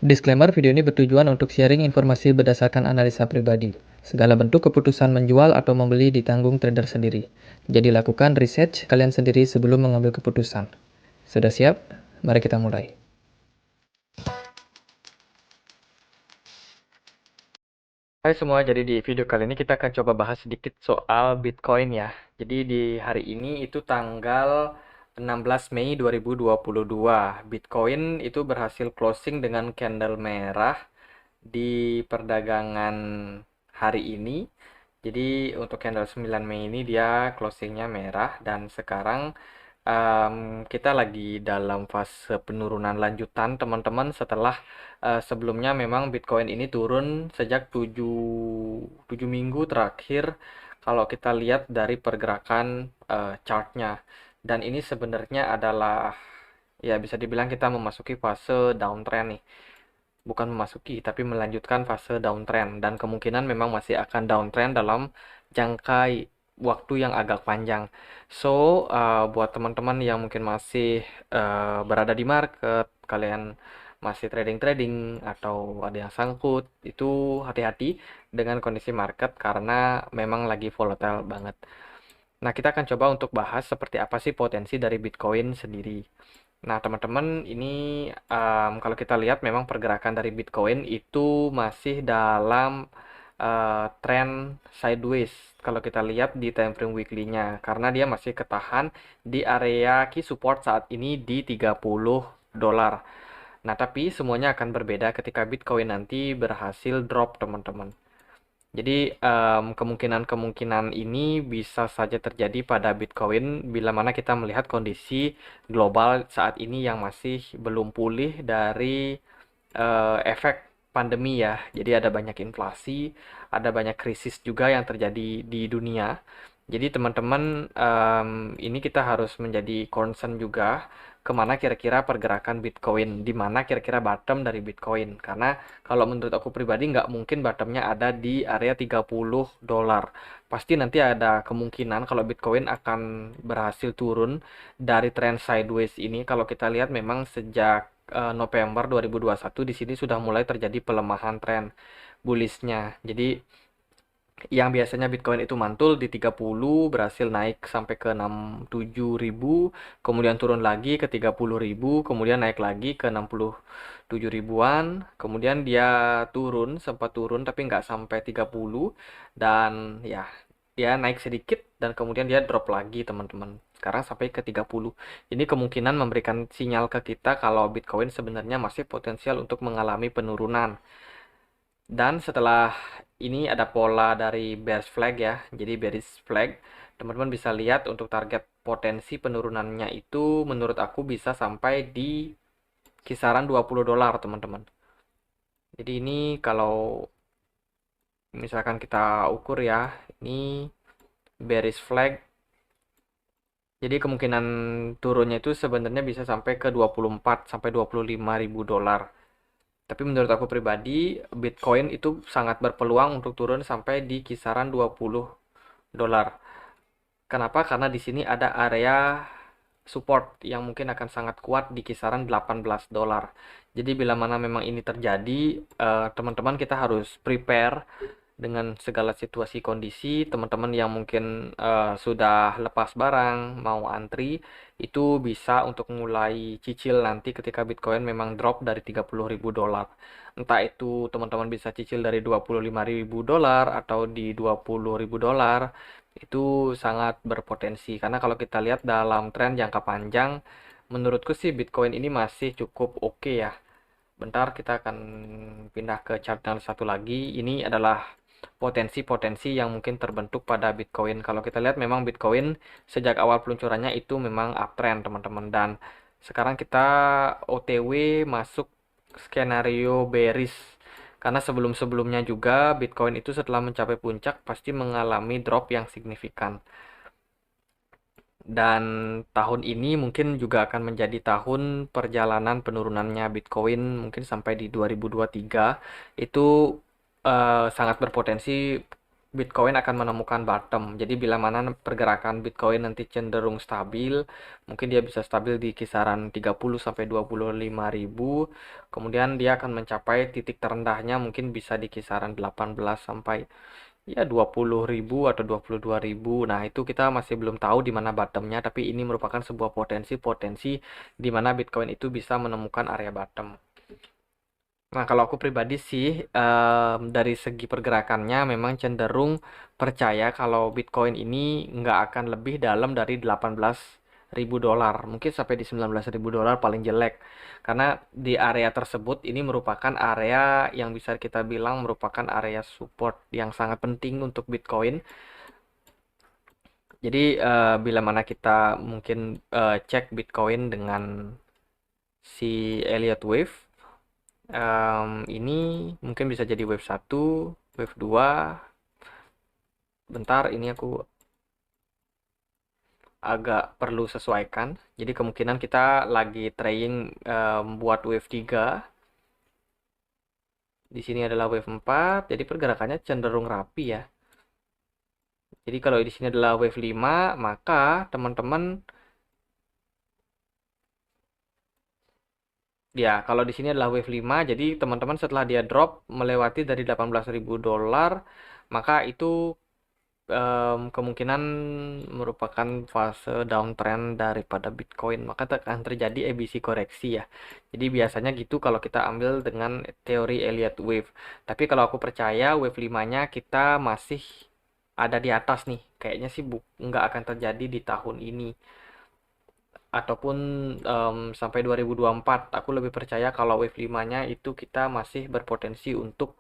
Disclaimer, video ini bertujuan untuk sharing informasi berdasarkan analisa pribadi. Segala bentuk keputusan menjual atau membeli ditanggung trader sendiri. Jadi lakukan research kalian sendiri sebelum mengambil keputusan. Sudah siap? Mari kita mulai. Hai semua, jadi di video kali ini kita akan coba bahas sedikit soal Bitcoin ya. Jadi di hari ini itu tanggal 16 Mei 2022. Bitcoin itu berhasil closing dengan candle merah di perdagangan hari ini. Jadi untuk candle 9 Mei ini dia closingnya merah dan sekarang kita lagi dalam fase penurunan lanjutan teman-teman setelah sebelumnya memang Bitcoin ini turun sejak 7 minggu terakhir kalau kita lihat dari pergerakan chartnya. Dan ini sebenarnya adalah ya bisa dibilang kita memasuki fase downtrend nih. Bukan memasuki, tapi melanjutkan fase downtrend. Dan kemungkinan memang masih akan downtrend dalam jangka waktu yang agak panjang. So, buat teman-teman yang mungkin masih berada di market, kalian masih trading-trading atau ada yang sangkut, itu hati-hati dengan kondisi market karena memang lagi volatile banget. Nah, kita akan coba untuk bahas seperti apa sih potensi dari Bitcoin sendiri. Nah, teman-teman, ini kalau kita lihat memang pergerakan dari Bitcoin itu masih dalam tren sideways. Kalau kita lihat di time frame weekly-nya, karena dia masih ketahan di area key support saat ini di 30 dolar. Nah, tapi semuanya akan berbeda ketika Bitcoin nanti berhasil drop, teman-teman. Jadi kemungkinan-kemungkinan ini bisa saja terjadi pada Bitcoin bila mana kita melihat kondisi global saat ini yang masih belum pulih dari efek pandemi ya. Jadi ada banyak inflasi, ada banyak krisis juga yang terjadi di dunia. Jadi teman-teman ini kita harus menjadi concern juga kemana kira-kira pergerakan Bitcoin, di mana kira-kira bottom dari Bitcoin. Karena kalau menurut aku pribadi nggak mungkin bottomnya ada di area 30 dolar. Pasti nanti ada kemungkinan kalau Bitcoin akan berhasil turun dari trend sideways ini. Kalau kita lihat memang sejak November 2021 di sini sudah mulai terjadi pelemahan tren bullishnya. Jadi yang biasanya Bitcoin itu mantul di 30 berhasil naik sampai ke 67.000, kemudian turun lagi ke 30.000, kemudian naik lagi ke 67 ribuan, kemudian dia turun, sempat turun tapi nggak sampai 30, dan ya dia naik sedikit dan kemudian dia drop lagi teman-teman. Sekarang sampai ke 30. Ini kemungkinan memberikan sinyal ke kita kalau Bitcoin sebenarnya masih potensial untuk mengalami penurunan. Dan setelah ini ada pola dari bearish flag ya. Jadi bearish flag, teman-teman bisa lihat untuk target potensi penurunannya itu menurut aku bisa sampai di kisaran 20 dolar, teman-teman. Jadi ini kalau misalkan kita ukur ya, ini bearish flag. Jadi kemungkinan turunnya itu sebenarnya bisa sampai ke 24 sampai 25 ribu dolar. Tapi menurut aku pribadi, Bitcoin itu sangat berpeluang untuk turun sampai di kisaran 20 dolar. Kenapa? Karena di sini ada area support yang mungkin akan sangat kuat di kisaran 18 dolar. Jadi bila mana memang ini terjadi, teman-teman kita harus prepare dengan segala situasi kondisi. Teman-teman yang mungkin sudah lepas barang, mau antri, itu bisa untuk mulai cicil nanti ketika Bitcoin memang drop dari 30.000 dolar. Entah itu teman-teman bisa cicil dari 25.000 dolar atau di 20.000 dolar. Itu sangat berpotensi karena kalau kita lihat dalam tren jangka panjang, menurutku sih Bitcoin ini masih cukup oke ya. Bentar kita akan pindah ke chart yang satu lagi. Ini adalah potensi-potensi yang mungkin terbentuk pada Bitcoin. Kalau kita lihat memang Bitcoin sejak awal peluncurannya itu memang uptrend teman-teman. Dan sekarang kita OTW masuk skenario bearish. Karena sebelum-sebelumnya juga Bitcoin itu setelah mencapai puncak pasti mengalami drop yang signifikan. Dan tahun ini mungkin juga akan menjadi tahun perjalanan penurunannya Bitcoin mungkin sampai di 2023. Itu sangat berpotensi Bitcoin akan menemukan bottom. Jadi bila mana pergerakan Bitcoin nanti cenderung stabil, mungkin dia bisa stabil di kisaran 30 sampai 25 ribu. Kemudian dia akan mencapai titik terendahnya mungkin bisa di kisaran 18 sampai ya 20 ribu atau 22 ribu. Nah, itu kita masih belum tahu di mana bottomnya, tapi ini merupakan sebuah potensi-potensi di mana Bitcoin itu bisa menemukan area bottom. Nah, kalau aku pribadi sih, dari segi pergerakannya memang cenderung percaya kalau Bitcoin ini nggak akan lebih dalam dari 18 ribu dolar. Mungkin sampai di 19 ribu dolar paling jelek. Karena di area tersebut ini merupakan area yang bisa kita bilang merupakan area support yang sangat penting untuk Bitcoin. Jadi, bila mana kita mungkin cek Bitcoin dengan si Elliott Wave, ini mungkin bisa jadi wave 1, wave 2. Bentar, ini aku agak perlu sesuaikan. Jadi kemungkinan kita lagi trying buat wave 3. Di sini adalah wave 4, jadi pergerakannya cenderung rapi ya. Jadi kalau di sini adalah wave 5, maka teman-teman ya, kalau di sini adalah wave 5, jadi teman-teman setelah dia drop melewati dari 18 ribu dolar, maka itu kemungkinan merupakan fase downtrend daripada Bitcoin, maka akan terjadi EBC koreksi ya. Jadi biasanya gitu kalau kita ambil dengan teori Elliott Wave. Tapi kalau aku percaya wave 5-nya kita masih ada di atas nih. Kayaknya sih nggak akan terjadi di tahun ini. Ataupun sampai 2024. Aku lebih percaya kalau wave 5-nya itu kita masih berpotensi untuk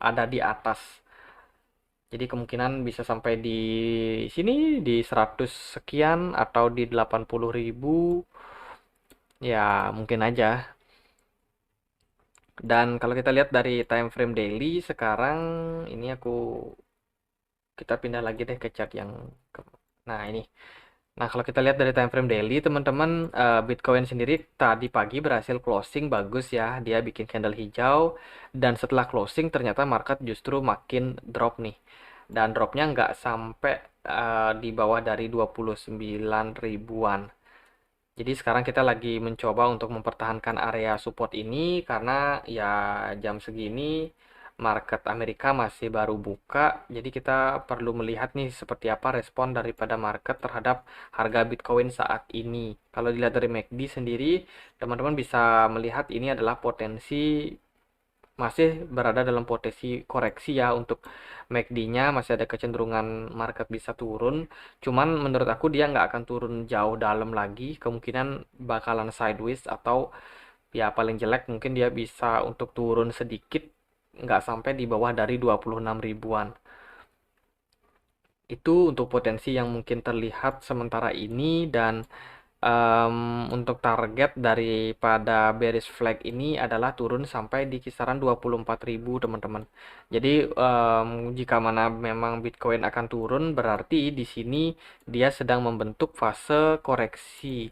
ada di atas. Jadi kemungkinan bisa sampai di sini di 100 sekian atau di 80 ribu. Ya, mungkin aja. Dan kalau kita lihat dari time frame daily sekarang ini kita pindah lagi deh ke chart yang nah, ini. Nah, kalau kita lihat dari time frame daily, teman-teman, Bitcoin sendiri tadi pagi berhasil closing bagus ya. Dia bikin candle hijau dan setelah closing ternyata market justru makin drop nih. Dan dropnya nggak sampai di bawah dari 29 ribuan. Jadi sekarang kita lagi mencoba untuk mempertahankan area support ini karena ya jam segini market Amerika masih baru buka. Jadi kita perlu melihat nih seperti apa respon daripada market terhadap harga Bitcoin saat ini. Kalau dilihat dari MACD sendiri, teman-teman bisa melihat ini adalah potensi masih berada dalam potensi koreksi ya. Untuk MACD-nya masih ada kecenderungan market bisa turun. Cuman menurut aku dia nggak akan turun jauh dalam lagi. Kemungkinan bakalan sideways atau ya paling jelek mungkin dia bisa untuk turun sedikit, nggak sampai di bawah dari 26 ribuan. Itu untuk potensi yang mungkin terlihat sementara ini. Dan untuk target daripada bearish flag ini adalah turun sampai di kisaran 24 ribu teman-teman. Jadi jika mana memang Bitcoin akan turun, berarti di sini dia sedang membentuk fase koreksi.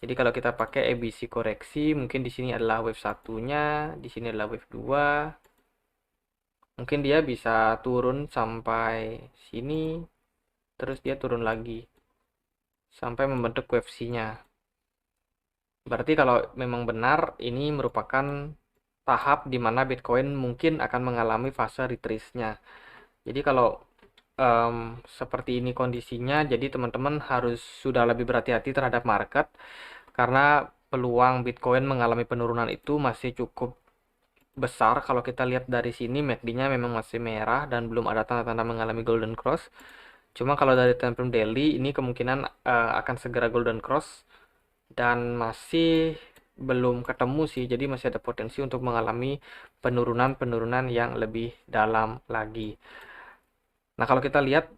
Jadi kalau kita pakai EBC koreksi, mungkin di sini adalah wave satunya, di sini adalah wave 2. Mungkin dia bisa turun sampai sini, terus dia turun lagi sampai membentuk wave C-nya. Berarti kalau memang benar ini merupakan tahap di mana Bitcoin mungkin akan mengalami fase retrace-nya. Jadi kalau seperti ini kondisinya, jadi teman-teman harus sudah lebih berhati-hati terhadap market karena peluang Bitcoin mengalami penurunan itu masih cukup besar. Kalau kita lihat dari sini MACD-nya memang masih merah dan belum ada tanda-tanda mengalami golden cross. Cuma kalau dari time frame daily ini kemungkinan akan segera golden cross dan masih belum ketemu sih, jadi masih ada potensi untuk mengalami penurunan-penurunan yang lebih dalam lagi. Nah, kalau kita lihat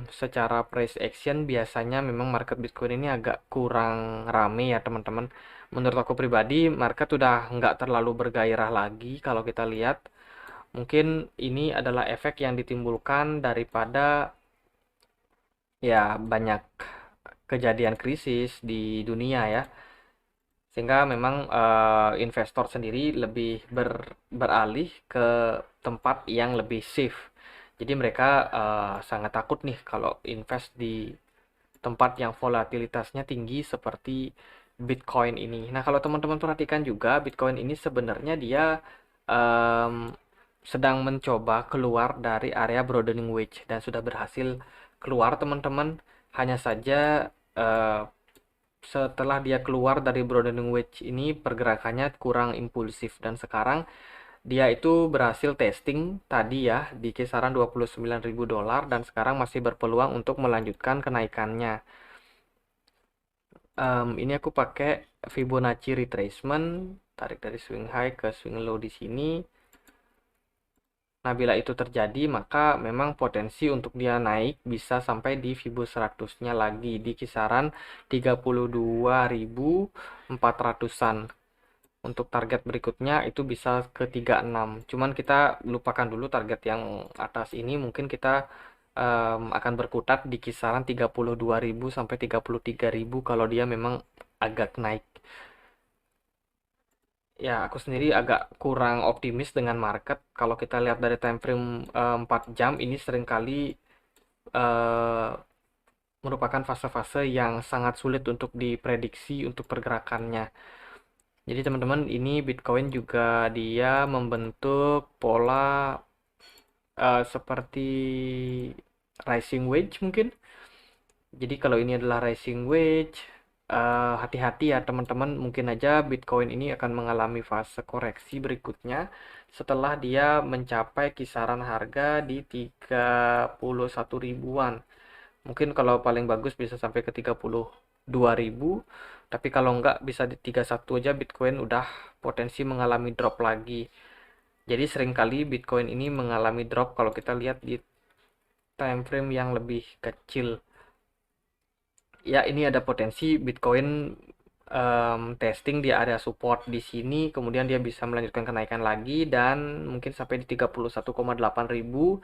secara price action biasanya memang market Bitcoin ini agak kurang rame ya teman-teman. Menurut aku pribadi market udah nggak terlalu bergairah lagi. Kalau kita lihat mungkin ini adalah efek yang ditimbulkan daripada ya banyak kejadian krisis di dunia ya, sehingga memang investor sendiri lebih beralih ke tempat yang lebih safe. Jadi mereka sangat takut nih kalau invest di tempat yang volatilitasnya tinggi seperti Bitcoin ini. Nah, kalau teman-teman perhatikan juga, Bitcoin ini sebenarnya dia em, sedang mencoba keluar dari area broadening wedge dan sudah berhasil keluar, teman-teman. Hanya saja setelah dia keluar dari broadening wedge ini pergerakannya kurang impulsif dan sekarang dia itu berhasil testing tadi ya di kisaran $29.000 dan sekarang masih berpeluang untuk melanjutkan kenaikannya. Ini aku pakai Fibonacci retracement, tarik dari swing high ke swing low di sini. Nah, bila itu terjadi, maka memang potensi untuk dia naik bisa sampai di Fibo 100-nya lagi di kisaran 32.400-an. Untuk target berikutnya itu bisa ke 36. Cuman kita lupakan dulu target yang atas ini, mungkin kita akan berkutat di kisaran 32.000 sampai 33.000 kalau dia memang agak naik. Ya, aku sendiri agak kurang optimis dengan market. Kalau kita lihat dari time frame 4 jam, ini seringkali eh, merupakan fase-fase yang sangat sulit untuk diprediksi untuk pergerakannya. Jadi teman-teman, ini Bitcoin juga dia membentuk pola seperti rising wedge mungkin. Jadi kalau ini adalah rising wedge, hati-hati ya teman-teman, mungkin aja Bitcoin ini akan mengalami fase koreksi berikutnya setelah dia mencapai kisaran harga di 31 ribuan. Mungkin kalau paling bagus bisa sampai ke 32.000, tapi kalau enggak bisa di 31 aja Bitcoin udah potensi mengalami drop lagi. Jadi seringkali Bitcoin ini mengalami drop kalau kita lihat di time frame yang lebih kecil. Ya, ini ada potensi Bitcoin testing di area support di sini, kemudian dia bisa melanjutkan kenaikan lagi dan mungkin sampai di 31,8 ribu.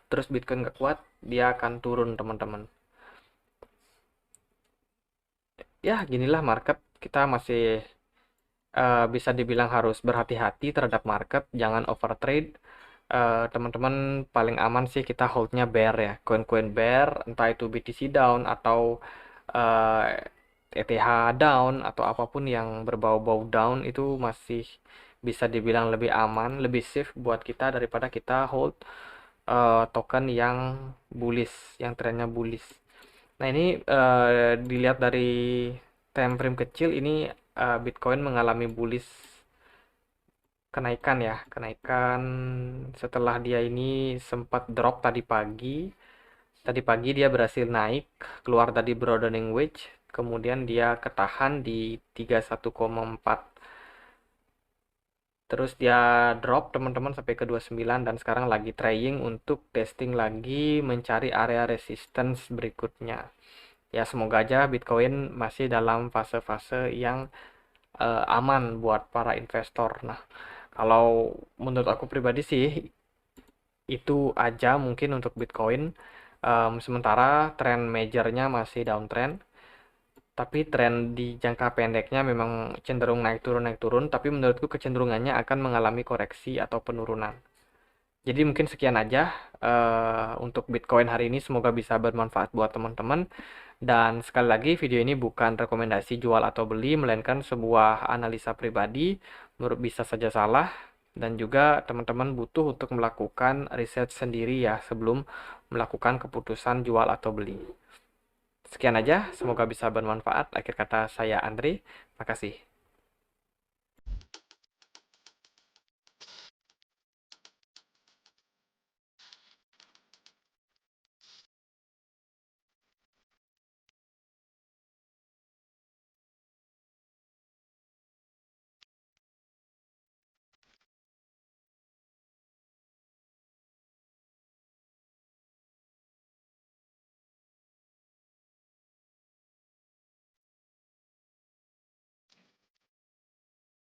Terus Bitcoin nggak kuat, dia akan turun teman-teman. Ya, ginilah market. Kita masih bisa dibilang harus berhati-hati terhadap market, jangan overtrade. Teman-teman paling aman sih kita holdnya bear ya, koin-koin bear, entah itu BTC down atau uh, ETH down atau apapun yang berbau-bau down itu masih bisa dibilang lebih aman, lebih safe buat kita daripada kita hold token yang bullish, yang trennya bullish. Nah, ini dilihat dari time frame kecil ini Bitcoin mengalami bullish kenaikan ya, kenaikan setelah dia ini sempat drop tadi pagi. Tadi pagi dia berhasil naik keluar dari broadening wedge, kemudian dia ketahan di 31,4. Terus dia drop teman-teman sampai ke 29 dan sekarang lagi trying untuk testing lagi mencari area resistance berikutnya. Ya, semoga aja Bitcoin masih dalam fase-fase yang aman buat para investor. Nah, kalau menurut aku pribadi sih itu aja mungkin untuk Bitcoin. Sementara tren majornya masih downtrend, tapi tren di jangka pendeknya memang cenderung naik turun, tapi menurutku kecenderungannya akan mengalami koreksi atau penurunan. Jadi mungkin sekian aja untuk Bitcoin hari ini. Semoga bisa bermanfaat buat teman-teman. Dan sekali lagi video ini bukan rekomendasi jual atau beli, melainkan sebuah analisa pribadi. Bisa saja salah. Dan juga teman-teman butuh untuk melakukan riset sendiri ya sebelum melakukan keputusan jual atau beli. Sekian aja, semoga bisa bermanfaat. Akhir kata saya Andre, makasih.